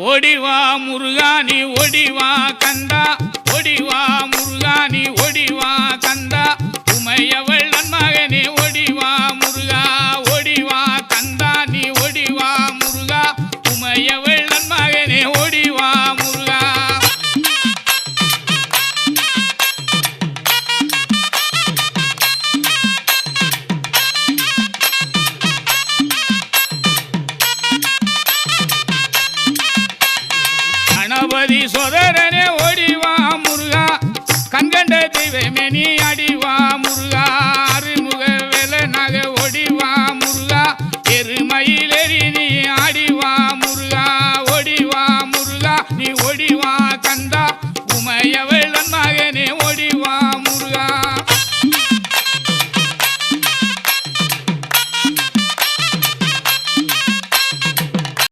ஓடிவா முருகானி ஓடிவா கந்தா ஓடிவா முருகானி ஓடிவா கந்தா உமையவள் நன்மகனே ஓடிவா முருகா ஓடிவா கந்தா நீ ஓடிவா முருகா உமையவள் நன்மகனே ஓடிவா முருகா கணபதி சோதரனே ஓடிவா முருகா கண்கண்ட தெய்வமே நீ அடிவா